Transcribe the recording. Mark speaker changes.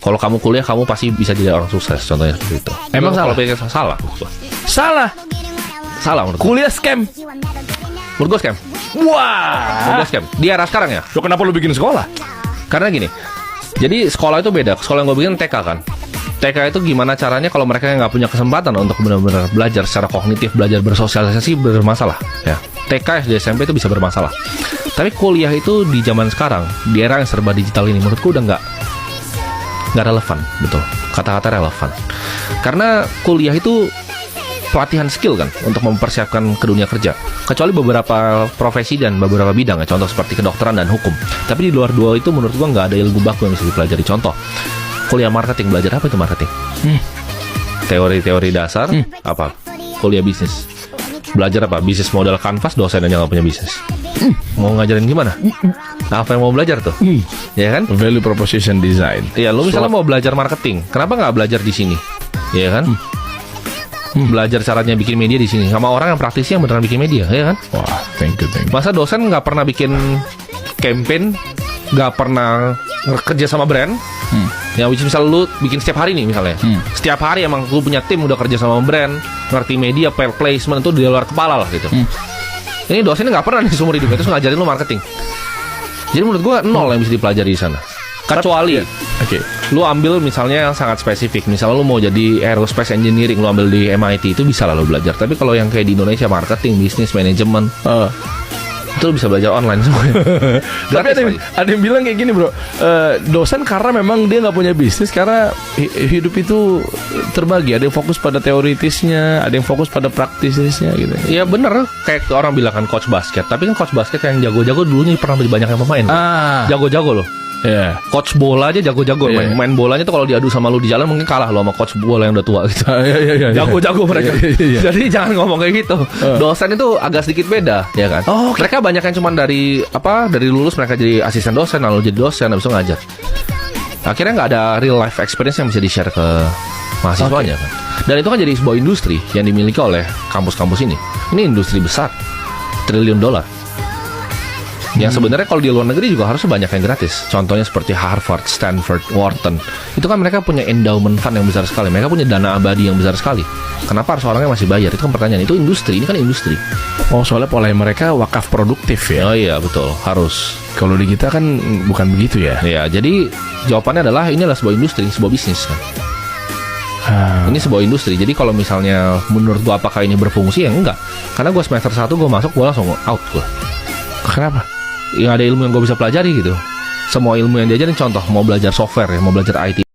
Speaker 1: Kalau kamu kuliah, kamu pasti bisa jadi orang sukses. Contohnya seperti itu.
Speaker 2: Emang
Speaker 1: kalau
Speaker 2: salah?
Speaker 1: pikir salah menurut gua.
Speaker 2: Salah
Speaker 1: Menurut gua.
Speaker 2: kuliah scam.
Speaker 1: Menurut gua scam. Menurut
Speaker 2: Wah,
Speaker 1: gua scam. Di era sekarang ya.
Speaker 2: lo kenapa lu bikin sekolah?
Speaker 1: Karena gini. Jadi sekolah itu beda. Sekolah yang gue bikin TK kan. TK itu gimana caranya kalau mereka yang nggak punya kesempatan untuk benar-benar belajar secara kognitif, belajar bersosialisasi bermasalah. Ya. TK, SD, SMP itu bisa bermasalah. Tapi kuliah itu di zaman sekarang, di era yang serba digital ini, menurutku udah nggak relevan, betul. Kata-kata relevan. Karena kuliah itu pelatihan skill kan untuk mempersiapkan ke dunia kerja. Kecuali beberapa profesi dan beberapa bidang ya, contoh seperti kedokteran dan hukum. Tapi di luar dua itu menurut gua nggak ada ilmu baku yang bisa dipelajari. Contoh, kuliah marketing, belajar apa itu marketing? Teori-teori dasar, apa? Kuliah bisnis. Belajar apa? Bisnis modal kanvas, dosen aja nggak punya bisnis. Mau ngajarin gimana? Apa yang mau belajar tuh? Ya kan?
Speaker 2: Value proposition design.
Speaker 1: Iya, lu misalnya mau belajar marketing, kenapa nggak belajar di sini? Ya kan? Belajar caranya bikin media di sini sama orang yang praktisi yang beneran bikin media, ya kan?
Speaker 2: Wah, thank you.
Speaker 1: Masa dosen nggak pernah bikin campaign, nggak pernah kerja sama brand? Ya, which misal lu bikin setiap hari nih misalnya. Setiap hari emang lu punya tim udah kerja sama brand, ngerti media, placement itu di luar kepala lah gitu. Ini dosennya nggak pernah nih seumur hidupnya terus ngajarin lu marketing. Jadi menurut gua nol yang bisa dipelajari di sana. Kecuali
Speaker 2: Oke.
Speaker 1: lu ambil misalnya yang sangat spesifik. Misalnya lu mau jadi aerospace engineering, lu ambil di MIT, itu bisa lah lu belajar. Tapi kalau yang kayak di Indonesia, marketing, bisnis, manajemen, itu lu bisa belajar online semuanya.
Speaker 2: Tapi ada yang bilang kayak gini bro, dosen karena memang dia nggak punya bisnis, karena hidup itu terbagi. Ada yang fokus pada teoritisnya, ada yang fokus pada praktisisnya gitu.
Speaker 1: Ya bener, kayak orang bilang kan coach basket. Tapi kan coach basket yang jago-jago dulunya pernah beli banyak yang pemain. Jago-jago loh.
Speaker 2: Ya.
Speaker 1: Coach bola aja jago-jago. Main bolanya tuh kalau diadu sama lu di jalan mungkin kalah lo sama coach bola yang udah tua gitu. Jago-jago mereka. Jadi jangan ngomong kayak gitu. Dosen itu agak sedikit beda, ya kan? Mereka banyak yang cuma dari lulus mereka jadi asisten dosen, lalu jadi dosen, habis itu ngajar. Akhirnya nggak ada real life experience yang bisa di-share ke mahasiswanya kan. Dan itu kan jadi sebuah industri yang dimiliki oleh kampus-kampus ini. Ini industri besar, triliun dolar. Yang sebenarnya kalau di luar negeri juga harusnya banyak yang gratis. Contohnya seperti Harvard, Stanford, Wharton. Itu kan mereka punya endowment fund yang besar sekali. Mereka punya dana abadi yang besar sekali. Kenapa harus orangnya masih bayar? Itu kan pertanyaan. Itu industri, ini kan industri.
Speaker 2: Oh, soalnya pola mereka wakaf produktif ya.
Speaker 1: Oh iya, betul, harus.
Speaker 2: Kalau di kita kan bukan begitu ya.
Speaker 1: Ya, jadi jawabannya adalah ini adalah sebuah industri, sebuah bisnis kan. Ini sebuah industri. Jadi kalau misalnya menurut gua apakah ini berfungsi, ya enggak. Karena gua semester 1 gua masuk, gua langsung out gua.
Speaker 2: Kenapa?
Speaker 1: Ya ada ilmu yang gue bisa pelajari gitu. Semua ilmu yang diajarin, contoh mau belajar software ya, mau belajar IT,